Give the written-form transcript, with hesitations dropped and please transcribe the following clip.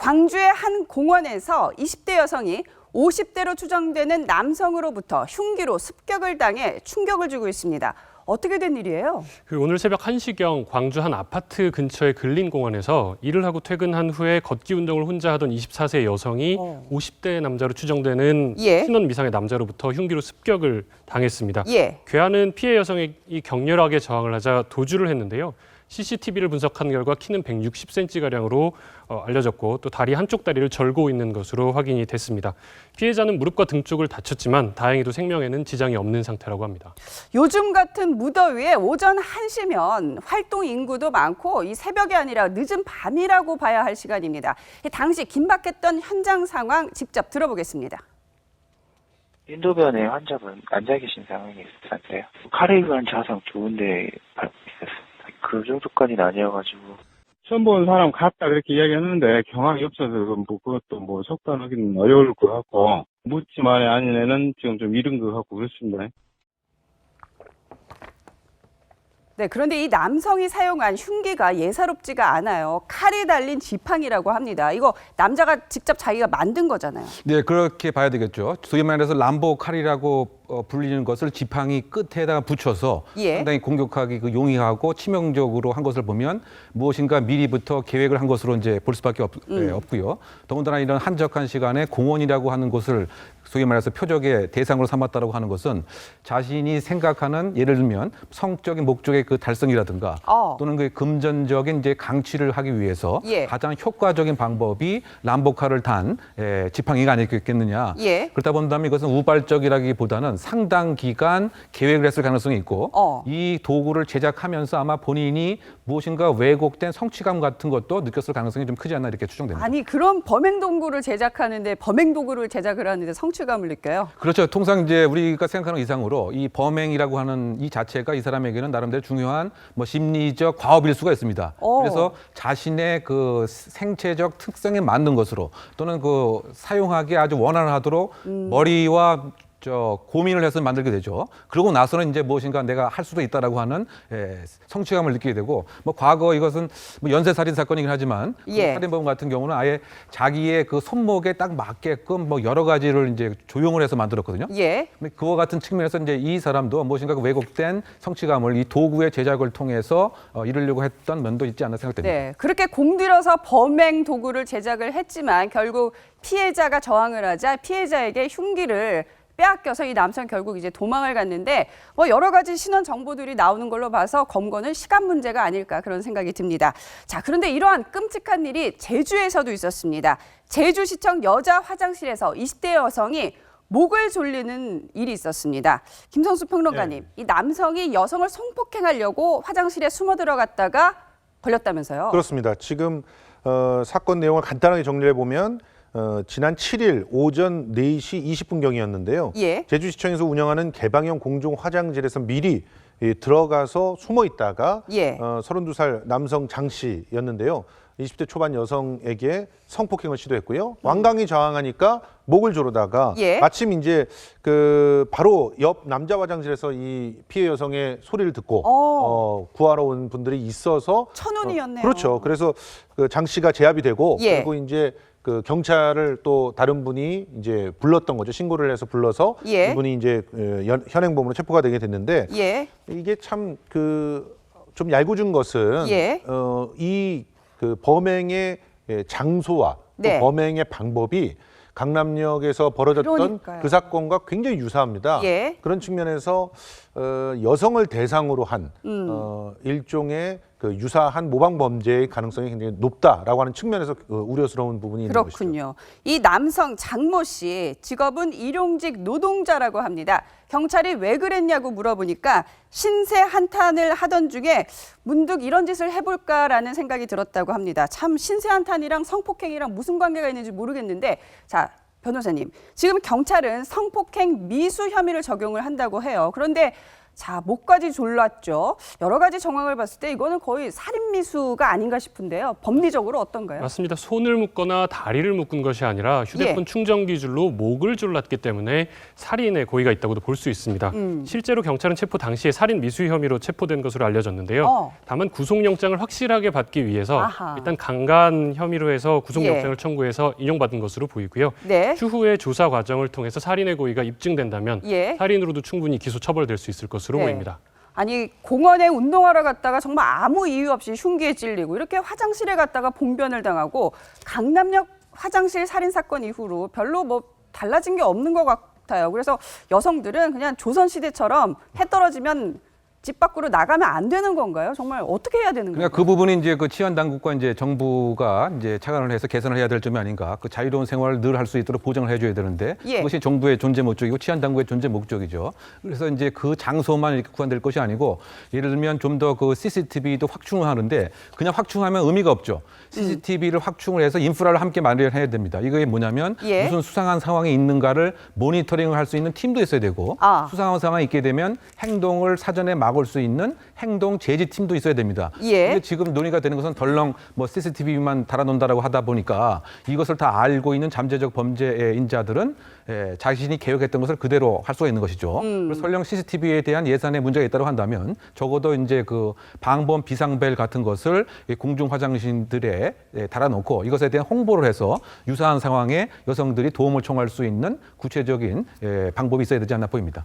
광주의 한 공원에서 20대 여성이 50대로 추정되는 남성으로부터 흉기로 습격을 당해 충격을 주고 있습니다. 어떻게 된 일이에요? 오늘 새벽 1시경 광주 한 아파트 근처의 근린공원에서 일을 하고 퇴근한 후에 걷기 운동을 혼자 하던 24세 여성이 50대 남자로 추정되는 신원 미상의 남자로부터 흉기로 습격을 당했습니다. 괴한은 피해 여성이 격렬하게 저항을 하자 도주를 했는데요. CCTV를 분석한 결과 키는 160cm가량으로 알려졌고 또 다리 한쪽 다리를 절고 있는 것으로 확인이 됐습니다. 피해자는 무릎과 등 쪽을 다쳤지만 다행히도 생명에는 지장이 없는 상태라고 합니다. 요즘 같은 무더위에 오전 1시면 활동 인구도 많고 이 새벽이 아니라 늦은 밤이라고 봐야 할 시간입니다. 당시 긴박했던 현장 상황 직접 들어보겠습니다. 인도변에 환자분 앉아 계신 상황이 있었는데요. 카레이브한 자상 좋은데 있었어요. 그 정도까지는 아니어가지고. 처음 본 사람 같다 그렇게 이야기했는데 경황이 없어서 그것도 속단하기는 어려울 것 같고 묻지만의 아니면은 지금 좀 이른 것 같고 그렇습니다. 네, 그런데 이 남성이 사용한 흉기가 예사롭지가 않아요. 칼이 달린 지팡이라고 합니다. 이거 남자가 직접 자기가 만든 거잖아요. 네, 그렇게 봐야 되겠죠. 소위 말해서 람보 칼이라고 불리는 것을 지팡이 끝에다가 붙여서 상당히 공격하기 용이하고 치명적으로 한 것을 보면 무엇인가 미리부터 계획을 한 것으로 이제 볼 수밖에 없고요. 더군다나 이런 한적한 시간에 공원이라고 하는 곳을 소위 말해서 표적의 대상으로 삼았다라고 하는 것은 자신이 생각하는 예를 들면 성적인 목적의 그 달성이라든가 또는 그 금전적인 이제 강취를 하기 위해서 가장 효과적인 방법이 람보칼을 단 지팡이가 아니겠느냐. 그렇다 본다면 이것은 우발적이라기보다는 상당 기간 계획을 했을 가능성이 있고 이 도구를 제작하면서 아마 본인이 무엇인가 왜곡된 성취감 같은 것도 느꼈을 가능성이 좀 크지 않나 이렇게 추정됩니다. 아니 그런 범행 도구를 제작하는데 범행 도구를 제작을 하는데 성취감을 느껴요? 그렇죠. 통상 이제 우리가 생각하는 이상으로 이 범행이라고 하는 이 자체가 이 사람에게는 나름대로 중요한 심리적 과업일 수가 있습니다. 그래서 자신의 그 생체적 특성에 맞는 것으로 또는 그 사용하기 아주 원활하도록 머리와 고민을 해서 만들게 되죠. 그러고 나서는 이제 무엇인가 내가 할 수도 있다라고 하는 성취감을 느끼게 되고 과거 이것은 연쇄살인 사건이긴 하지만 그 살인범 같은 경우는 아예 자기의 그 손목에 딱 맞게끔 여러 가지를 이제 조형을 해서 만들었거든요. 그와 같은 측면에서 이제 이 사람도 무엇인가 그 왜곡된 성취감을 이 도구의 제작을 통해서 이루려고 했던 면도 있지 않나 생각됩니다. 네, 그렇게 공들여서 범행 도구를 제작을 했지만 결국 피해자가 저항을 하자 피해자에게 흉기를 빼앗겨서 이 남성 결국 이제 도망을 갔는데 여러 가지 신원 정보들이 나오는 걸로 봐서 검거는 시간 문제가 아닐까 그런 생각이 듭니다. 자, 그런데 이러한 끔찍한 일이 제주에서도 있었습니다. 제주시청 여자 화장실에서 20대 여성이 목을 졸리는 일이 있었습니다. 김성수 평론가님, 이 남성이 여성을 성폭행하려고 화장실에 숨어 들어갔다가 걸렸다면서요? 그렇습니다. 지금 사건 내용을 간단하게 정리해 보면 지난 7일 오전 4시 20분경이었는데요. 제주시청에서 운영하는 개방형 공중 화장실에서 미리 들어가서 숨어 있다가 32살 남성 장 씨였는데요. 20대 초반 여성에게 성폭행을 시도했고요. 완강히 저항하니까 목을 조르다가 마침 이제 바로 옆 남자 화장실에서 이 피해 여성의 소리를 듣고 구하러 온 분들이 있어서 천운이었네요. 그렇죠. 그래서 그 장 씨가 제압이 되고 그리고 이제 그 경찰을 또 다른 분이 이제 불렀던 거죠. 신고를 해서 불러서 이분이 이제 현행범으로 체포가 되게 됐는데 이게 참 좀 얄궂은 것은 이 그 범행의 장소와 또 범행의 방법이 강남역에서 벌어졌던 그 사건과 굉장히 유사합니다. 그런 측면에서 여성을 대상으로 한 일종의 그 유사한 모방 범죄의 가능성이 굉장히 높다라고 하는 측면에서 우려스러운 부분이 있는 것이죠. 그렇군요. 이 남성 장모 씨 직업은 일용직 노동자라고 합니다. 경찰이 왜 그랬냐고 물어보니까 신세 한탄을 하던 중에 문득 이런 짓을 해볼까라는 생각이 들었다고 합니다. 참 신세 한탄이랑 성폭행이랑 무슨 관계가 있는지 모르겠는데 자, 변호사님, 지금 경찰은 성폭행 미수 혐의를 적용을 한다고 해요. 그런데 자, 목까지 졸랐죠. 여러 가지 정황을 봤을 때 이거는 거의 살인미수가 아닌가 싶은데요. 법리적으로 어떤가요? 맞습니다. 손을 묶거나 다리를 묶은 것이 아니라 휴대폰 충전기 줄로 목을 졸랐기 때문에 살인의 고의가 있다고도 볼 수 있습니다. 실제로 경찰은 체포 당시에 살인 미수 혐의로 체포된 것으로 알려졌는데요. 다만 구속영장을 확실하게 받기 위해서 일단 강간 혐의로 해서 구속영장을 청구해서 인용받은 것으로 보이고요. 네. 추후에 조사 과정을 통해서 살인의 고의가 입증된다면 살인으로도 충분히 기소 처벌될 수 있을 것으로 보입니다. 아니 공원에 운동하러 갔다가 정말 아무 이유 없이 흉기에 찔리고 이렇게 화장실에 갔다가 봉변을 당하고 강남역 화장실 살인 사건 이후로 별로 뭐 달라진 게 없는 것 같아요. 그래서 여성들은 그냥 조선시대처럼 해 떨어지면 집 밖으로 나가면 안 되는 건가요? 정말 어떻게 해야 되는 건가요? 그러니까 그 부분이 이제 그 치안 당국과 이제 정부가 이제 착안을 해서 개선을 해야 될 점이 아닌가. 그 자유로운 생활을 늘 할 수 있도록 보장을 해줘야 되는데 그것이 정부의 존재 목적이고 치안 당국의 존재 목적이죠. 그래서 이제 그 장소만 이렇게 구한될 것이 아니고 예를 들면 좀 더 그 CCTV도 확충을 하는데 그냥 확충하면 의미가 없죠. CCTV를 확충을 해서 인프라를 함께 마련해야 됩니다. 이게 뭐냐면 무슨 수상한 상황이 있는가를 모니터링을 할 수 있는 팀도 있어야 되고 수상한 상황이 있게 되면 행동을 사전에 막을 수 있는 행동 제지 팀도 있어야 됩니다. 근데 지금 논의가 되는 것은 덜렁 뭐 CCTV만 달아놓는다라고 하다 보니까 이것을 다 알고 있는 잠재적 범죄인자들은 자신이 계획했던 것을 그대로 할 수가 있는 것이죠. 그래서 설령 CCTV에 대한 예산에 문제가 있다고 한다면 적어도 이제 그 방범 비상벨 같은 것을 공중 화장실들에 달아놓고 이것에 대한 홍보를 해서 유사한 상황에 여성들이 도움을 청할 수 있는 구체적인 방법이 있어야 되지 않나 보입니다.